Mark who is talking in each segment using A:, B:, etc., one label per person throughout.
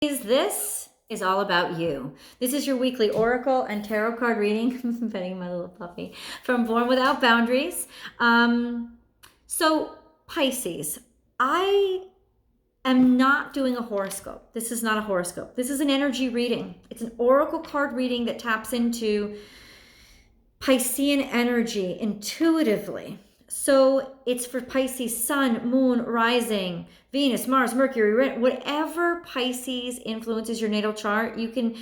A: This is all about you. This is your weekly oracle and tarot card reading, petting my little puppy, from Born Without Boundaries. So Pisces, I am not doing a horoscope. This is not a horoscope. This is an energy reading. It's an oracle card reading that taps into Piscean energy intuitively. So it's for Pisces, sun, moon, rising, Venus, Mars, Mercury, whatever Pisces influences your natal chart, you can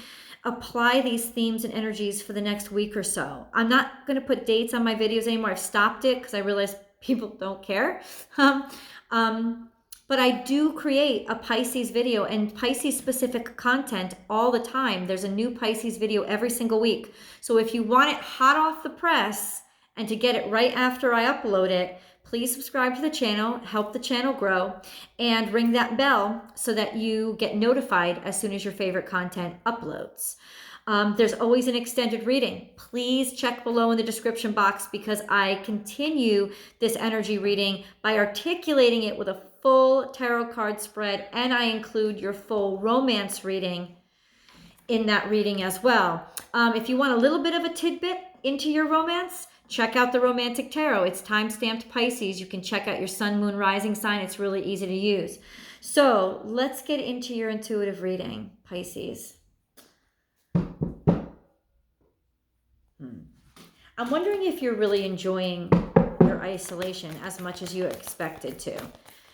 A: apply these themes and energies for the next week or so. I'm not going to put dates on my videos anymore. I've stopped it because I realize people don't care. But I do create a Pisces video and Pisces specific content all the time. There's a new Pisces video every single week. So if you want it hot off the press and to get it right after I upload it, please subscribe to the channel, help the channel grow, and ring that bell so that you get notified as soon as your favorite content uploads. There's always an extended reading. Please check below in the description box because I continue this energy reading by articulating it with a full tarot card spread, and I include your full romance reading in that reading as well. If you want a little bit of a tidbit into your romance, check out the Romantic Tarot. It's time-stamped Pisces. You can check out your sun, moon, rising sign. It's really easy to use. So let's get into your intuitive reading, Pisces. I'm wondering if you're really enjoying your isolation as much as you expected to.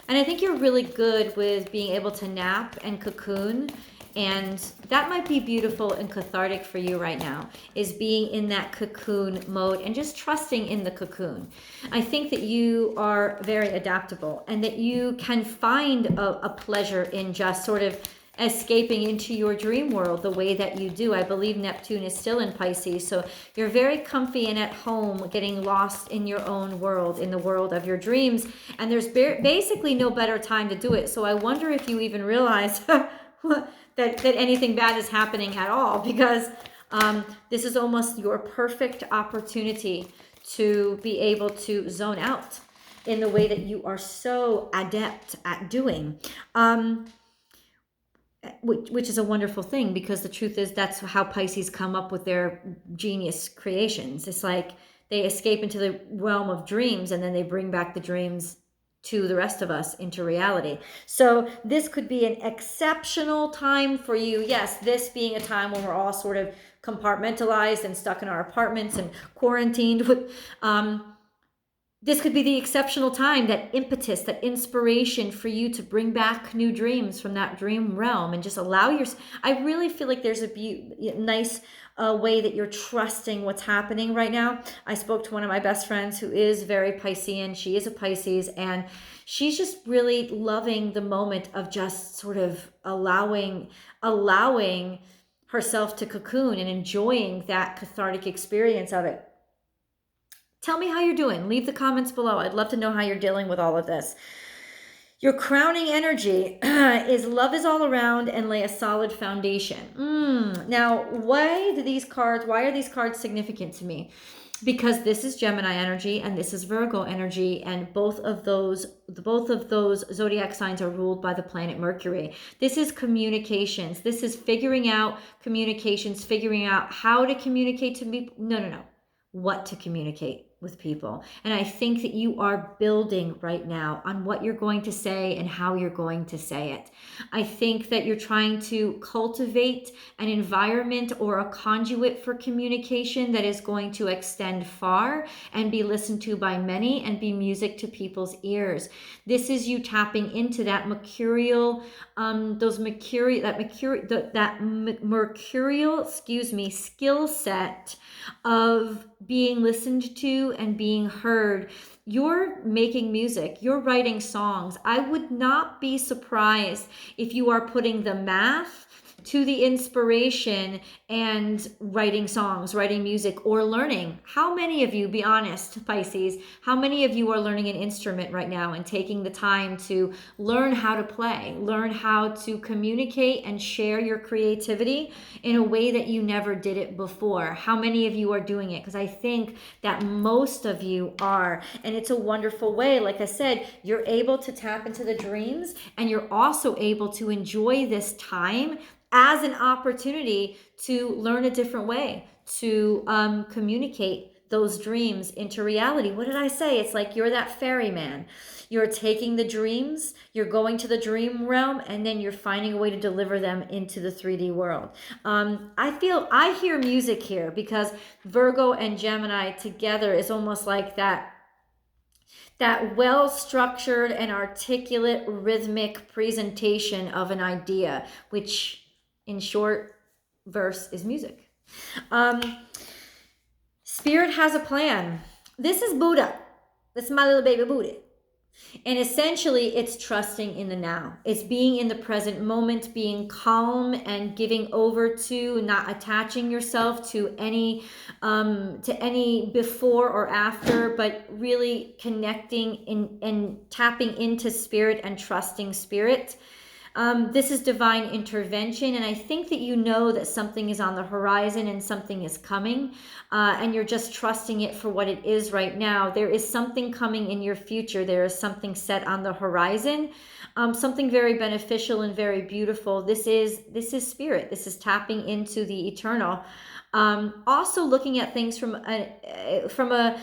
A: And I think you're really good with being able to nap and cocoon. And that might be beautiful and cathartic for you right now, is being in that cocoon mode and just trusting in the cocoon. I think that you are very adaptable and that you can find a pleasure in just sort of escaping into your dream world the way that you do. I believe Neptune is still in Pisces, so you're very comfy and at home, getting lost in your own world, in the world of your dreams, and there's basically no better time to do it. So I wonder if you even realize that anything bad is happening at all, because this is almost your perfect opportunity to be able to zone out in the way that you are so adept at doing. Which is a wonderful thing, because the truth is that's how Pisces come up with their genius creations. It's like they escape into the realm of dreams and then they bring back the dreams to the rest of us into reality. So this could be an exceptional time for you. Yes, this being a time when we're all sort of compartmentalized and stuck in our apartments and quarantined with this could be the exceptional time, that impetus, that inspiration for you to bring back new dreams from that dream realm and just allow your. I really feel like there's a nice way that you're trusting what's happening right now. I spoke to one of my best friends who is very Piscean. She is a Pisces, and she's just really loving the moment of just sort of allowing herself to cocoon and enjoying that cathartic experience of it. Tell me how you're doing. Leave the comments below. I'd love to know how you're dealing with all of this. Your crowning energy is love is all around and lay a solid foundation. Now, why are these cards significant to me? Because this is Gemini energy and this is Virgo energy, and both of those zodiac signs are ruled by the planet Mercury. This is communications. This is figuring out communications, figuring out how to communicate to people. No. What to communicate with people. And I think that you are building right now on what you're going to say and how you're going to say it. I think that you're trying to cultivate an environment or a conduit for communication that is going to extend far and be listened to by many and be music to people's ears. This is you tapping into that mercurial, skill set of being listened to and being heard. You're making music, you're writing songs. I would not be surprised if you are putting the math to the inspiration and writing songs, writing music, or learning. How many of you, be honest, Pisces, how many of you are learning an instrument right now and taking the time to learn how to play, learn how to communicate and share your creativity in a way that you never did it before? How many of you are doing it? Because I think that most of you are. And it's a wonderful way. Like I said, you're able to tap into the dreams, and you're also able to enjoy this time as an opportunity to learn a different way, to communicate those dreams into reality. What did I say? It's like you're that ferryman. You're taking the dreams, you're going to the dream realm, and then you're finding a way to deliver them into the 3D world. I hear music here, because Virgo and Gemini together is almost like that well-structured and articulate rhythmic presentation of an idea, which in short verse is music. Spirit has a plan. This is Buddha. This is my little baby Buddha. And essentially, it's trusting in the now. It's being in the present moment, being calm and giving over to, not attaching yourself to any before or after, but really connecting in and tapping into spirit and trusting spirit. This is divine intervention, and I think that you know that something is on the horizon and something is coming, and you're just trusting it for what it is right now. There is something coming in your future. There is something set on the horizon, something very beneficial and very beautiful. This is spirit. This is tapping into the eternal. Also looking at things from a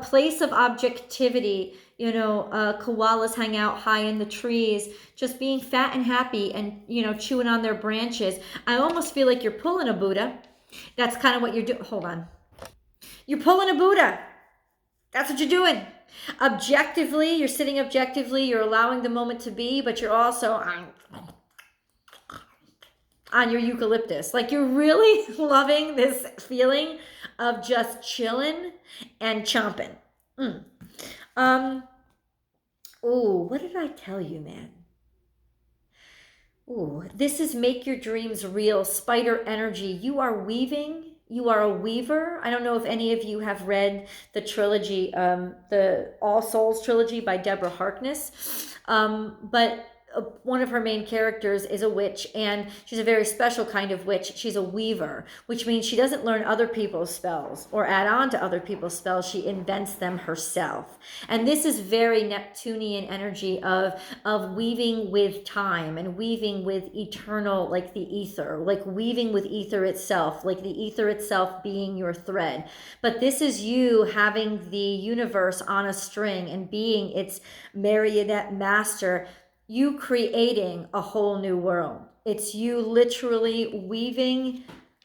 A: place of objectivity. You know, koalas hang out high in the trees, just being fat and happy and, chewing on their branches. I almost feel like you're pulling a Buddha. That's kind of what you're doing. Hold on. You're pulling a Buddha. That's what you're doing. Objectively, you're sitting objectively, you're allowing the moment to be, but you're also on your eucalyptus. Like, you're really loving this feeling of just chilling and chomping. What did I tell you, man? This is make your dreams real, spider energy. You are weaving. You are a weaver. I don't know if any of you have read the trilogy, the All Souls trilogy by Deborah Harkness, but one of her main characters is a witch, and she's a very special kind of witch. She's a weaver, which means she doesn't learn other people's spells or add on to other people's spells. She invents them herself. And this is very Neptunian energy of weaving with time and weaving with eternal, like the ether, like weaving with ether itself, like the ether itself being your thread. But this is you having the universe on a string and being its marionette master, you creating a whole new world. It's you literally weaving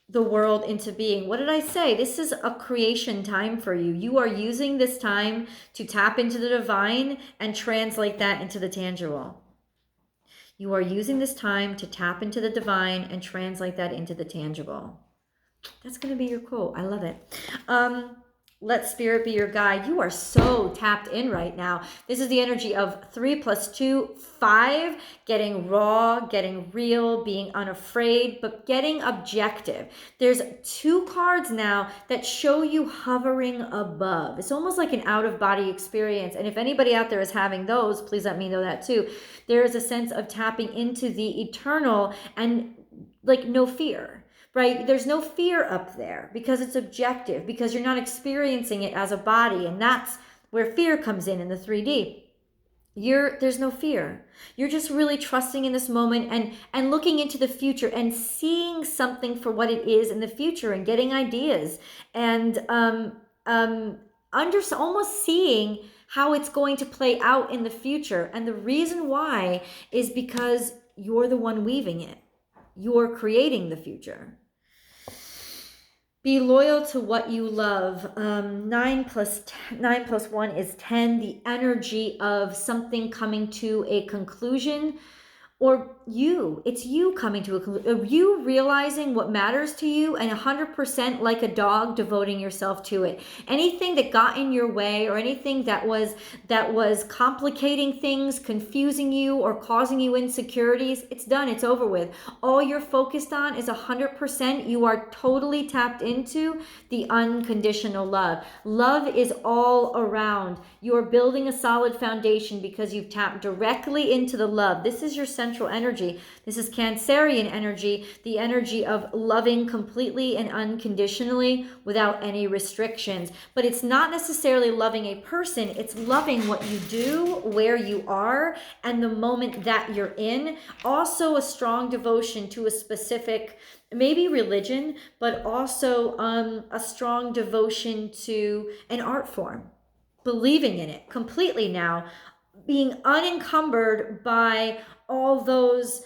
A: the world into being. What did I say? This is a creation time for you. You are using this time to tap into the divine and translate that into the tangible. You are using this time to tap into the divine and translate that into the tangible. That's going to be your quote. I love it. Let spirit be your guide. You are so tapped in right now. This is the energy of 3 + 2, 5, getting raw, getting real, being unafraid, but getting objective. There's 2 cards now that show you hovering above. It's almost like an out-of-body experience. And if anybody out there is having those, please let me know that too. There is a sense of tapping into the eternal and like no fear. Right? There's no fear up there because it's objective, because you're not experiencing it as a body. And that's where fear comes in the 3D. There's no fear. You're just really trusting in this moment and looking into the future and seeing something for what it is in the future and getting ideas and almost seeing how it's going to play out in the future. And the reason why is because you're the one weaving it. You're creating the future. Be loyal to what you love. 9 + 1 is 10. The energy of something coming to a conclusion or it's you coming to a conclusion, you realizing what matters to you and 100% like a dog devoting yourself to it. Anything that got in your way or anything that was complicating things, confusing you or causing you insecurities, it's done, it's over with. All you're focused on is 100%. You are totally tapped into the unconditional love. Love is all around. You're building a solid foundation because you've tapped directly into the love. This is your central energy. This is Cancerian energy, the energy of loving completely and unconditionally without any restrictions. But it's not necessarily loving a person, it's loving what you do, where you are, and the moment that you're in. Also a strong devotion to a specific, maybe religion, but also a strong devotion to an art form. Believing in it completely now, being unencumbered by all those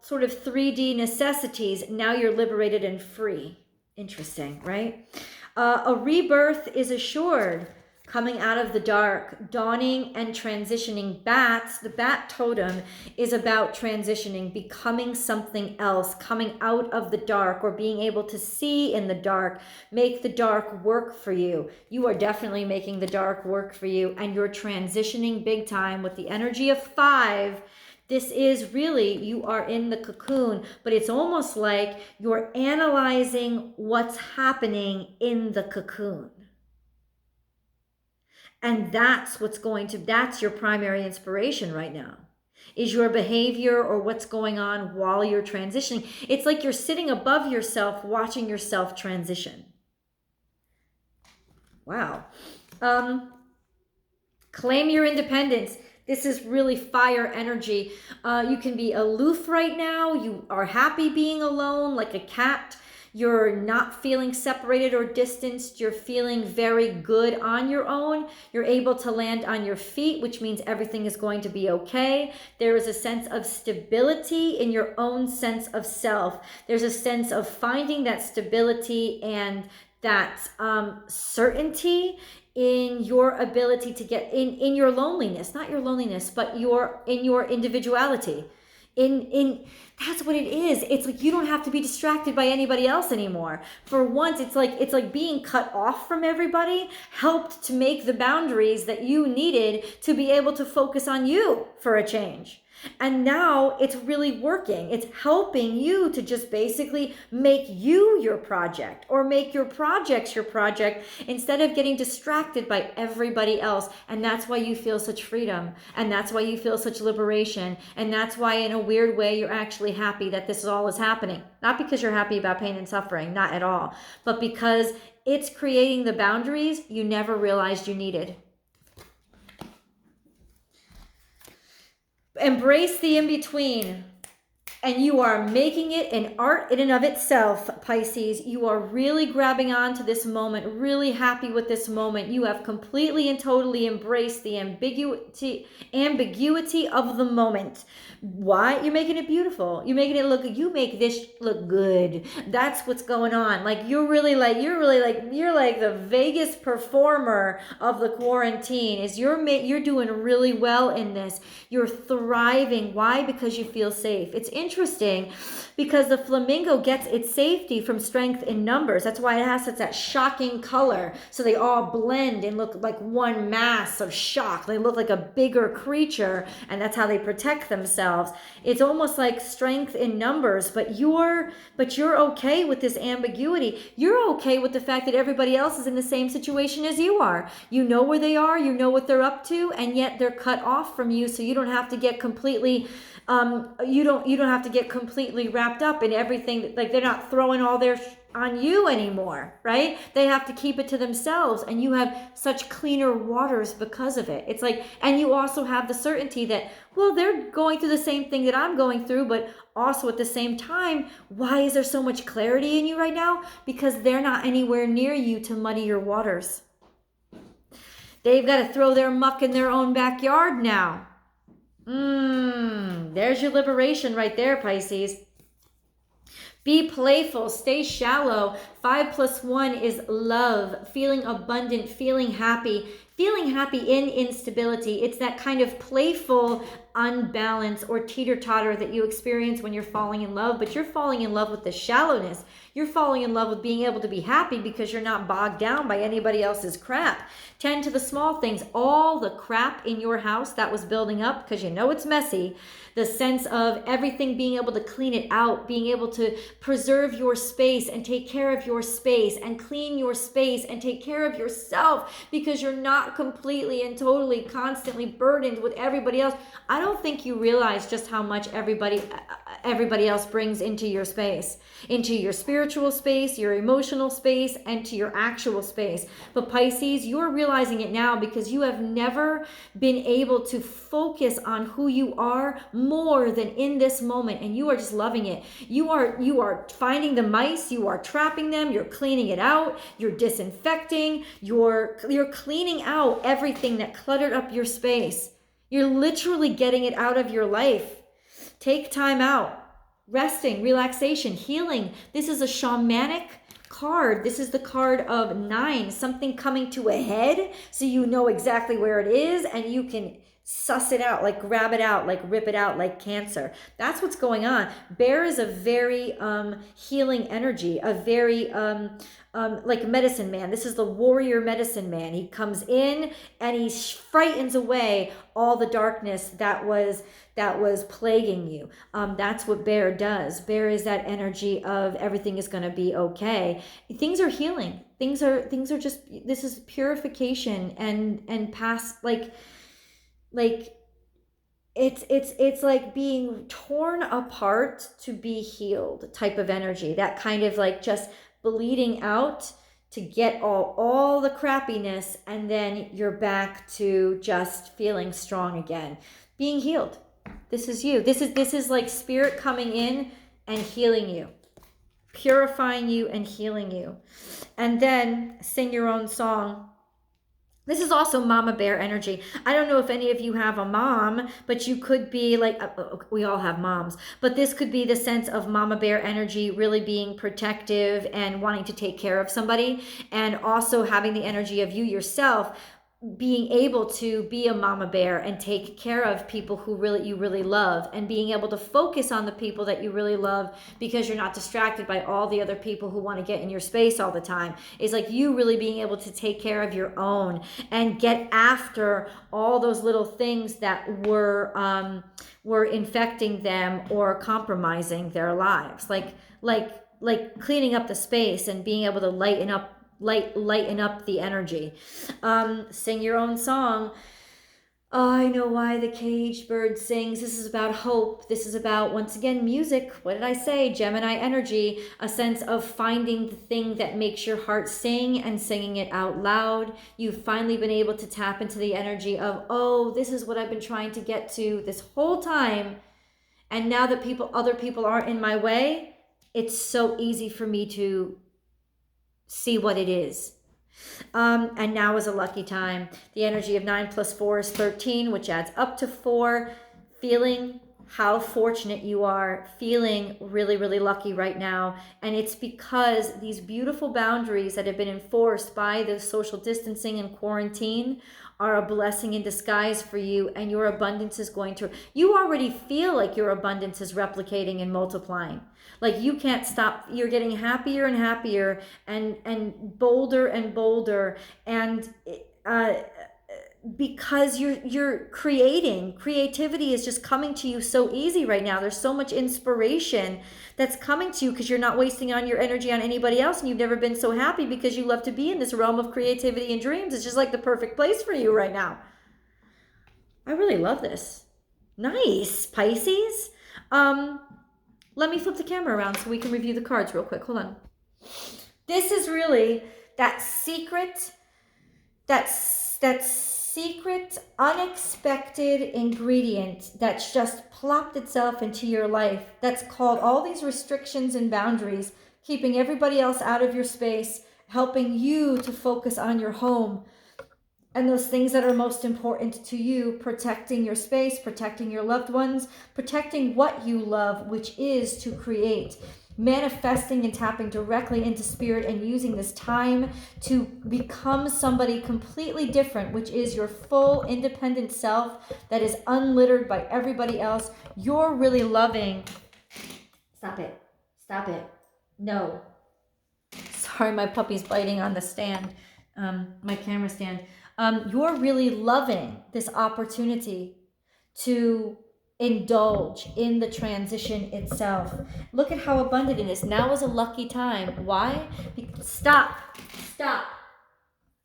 A: sort of 3D necessities. Now you're liberated and free. Interesting, right? A rebirth is assured, coming out of the dark, dawning and transitioning. Bats, the bat totem is about transitioning, becoming something else, coming out of the dark or being able to see in the dark, make the dark work for you. You are definitely making the dark work for you, and you're transitioning big time with the energy of 5. This is really, you are in the cocoon, but it's almost like you're analyzing what's happening in the cocoon. And that's that's your primary inspiration right now, is your behavior or what's going on while you're transitioning. It's like you're sitting above yourself, watching yourself transition. Wow. Claim your independence. This is really fire energy. You can be aloof right now. You are happy being alone, like a cat. You're not feeling separated or distanced. You're feeling very good on your own. You're able to land on your feet, which means everything is going to be okay. There is a sense of stability in your own sense of self. There's a sense of finding that stability and that certainty in your ability to get in your loneliness, not your loneliness, but in your individuality. That's what it is. It's like you don't have to be distracted by anybody else anymore. For once, it's like being cut off from everybody helped to make the boundaries that you needed to be able to focus on you for a change. And now it's really working. It's helping you to just basically make you your project, or make your projects your project, instead of getting distracted by everybody else. And that's why you feel such freedom. And that's why you feel such liberation. And that's why, in a weird way, you're actually happy that this all is happening. Not because you're happy about pain and suffering, not at all, but because it's creating the boundaries you never realized you needed. Embrace the in-between, and you are making it an art in and of itself, Pisces. You are really grabbing on to this moment, really happy with this moment. You have completely and totally embraced the ambiguity of the moment. Why? You're making it beautiful. You're making it look, you make this look good. That's what's going on. Like you're like the Vegas performer of the quarantine. Is you're doing really well in this. You're thriving. Why? Because you feel safe. It's interesting because the flamingo gets its safety from strength in numbers. That's why it has such that shocking color. So they all blend and look like one mass of shock. They look like a bigger creature, and that's how they protect themselves. It's almost like strength in numbers, but you're okay with this ambiguity. You're okay with the fact that everybody else is in the same situation as you are. You know where they are, you know what they're up to, and yet they're cut off from you, so you don't have to get completely you don't have to get completely wrapped up in everything. Like they're not throwing all their on you anymore, right? They have to keep it to themselves, and you have such cleaner waters because of it. It's like, and you also have the certainty that, well, they're going through the same thing that I'm going through, but also at the same time, why is there so much clarity in you right now? Because they're not anywhere near you to muddy your waters. They've got to throw their muck in their own backyard now. There's your liberation right there, Pisces. Be playful, stay shallow. 5 + 1 is love, feeling abundant, feeling happy in instability. It's that kind of playful unbalance or teeter-totter that you experience when you're falling in love, but you're falling in love with the shallowness. You're falling in love with being able to be happy because you're not bogged down by anybody else's crap. Tend to the small things, all the crap in your house that was building up because you know it's messy. The sense of everything being able to clean it out, being able to preserve your space and take care of your space and clean your space and take care of yourself because you're not completely and totally constantly burdened with everybody else. I don't think you realize just how much everybody else brings into your space, into your spiritual space, your emotional space, and to your actual space. But Pisces, you're realizing it now because you have never been able to focus on who you are more than in this moment, and you are just loving it. You are finding the mice, you are trapping them, you're cleaning it out, you're disinfecting, you're cleaning out everything that cluttered up your space. You're literally getting it out of your life. Take time out. Resting, relaxation, healing. This is a shamanic card. This is the card of 9, something coming to a head so you know exactly where it is and you can suss it out, like grab it out, like rip it out, like cancer. That's what's going on. Bear is a very healing energy, a very like medicine man. This is the warrior medicine man. He comes in and he frightens away all the darkness that was plaguing you. That's what bear does. Bear is that energy of everything is going to be okay. Things are healing. Things are just, this is purification and past, like it's like being torn apart to be healed type of energy. That kind of like just bleeding out to get all the crappiness, and then you're back to just feeling strong again, being healed. This is you. This is like spirit coming in and healing you, purifying you and healing you. And then sing your own song. This is also mama bear energy. I don't know if any of you have a mom, but you could be like, we all have moms, but this could be the sense of mama bear energy, really being protective and wanting to take care of somebody, and also having the energy of you yourself being able to be a mama bear and take care of people who you really love, and being able to focus on the people that you really love because you're not distracted by all the other people who want to get in your space all the time. It's like you really being able to take care of your own and get after all those little things that were infecting them or compromising their lives, like cleaning up the space and being able to lighten up the energy. Sing your own song. Oh, I know why the caged bird sings. This is about hope. This is about, once again, music. What did I say? Gemini energy, a sense of finding the thing that makes your heart sing and singing it out loud. You've finally been able to tap into the energy of, oh, this is what I've been trying to get to this whole time. And now that other people aren't in my way, it's so easy for me to see what it is. And now is a lucky time. The energy of 9 plus 4 is 13, which adds up to 4. Feeling how fortunate you are, feeling really, really lucky right now. And it's because these beautiful boundaries that have been enforced by the social distancing and quarantine are a blessing in disguise for you, and your abundance is you already feel like your abundance is replicating and multiplying. Like you can't stop. You're getting happier and happier and bolder and bolder. And because you're creativity is just coming to you so easy right now. There's so much inspiration that's coming to you because you're not wasting on your energy on anybody else, and you've never been so happy because you love to be in this realm of creativity and dreams. It's just like the perfect place for you right now. I really love this. Nice, Pisces. Let me flip the camera around so we can review the cards real quick. Hold on. This is really that secret, unexpected ingredient that's just plopped itself into your life. That's called all these restrictions and boundaries, keeping everybody else out of your space, helping you to focus on your home and those things that are most important to you, protecting your space, protecting your loved ones, protecting what you love, which is to create. manifesting and tapping directly into spirit and using this time to become somebody completely different, which is your full independent self that is unlittered by everybody else. You're really loving. Stop it. Stop it. No. Sorry, my puppy's biting on the stand, my camera stand. You're really loving this opportunity to indulge in the transition itself. Look at how abundant it is. Now is a lucky time. Why? Stop.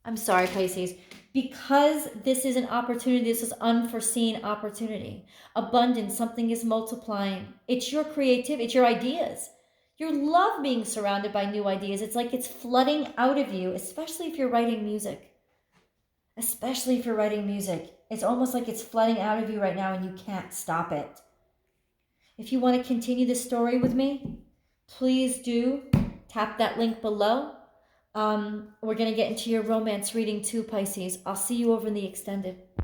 A: I'm sorry, Pisces. Because this is an opportunity, this is unforeseen opportunity. Abundance, something is multiplying. It's your creativity, it's your ideas. You love being surrounded by new ideas. It's like it's flooding out of you, especially if you're writing music. It's almost like it's flooding out of you right now and you can't stop it. If you want to continue this story with me, please do tap that link below. We're going to get into your romance reading too, Pisces. I'll see you over in the extended.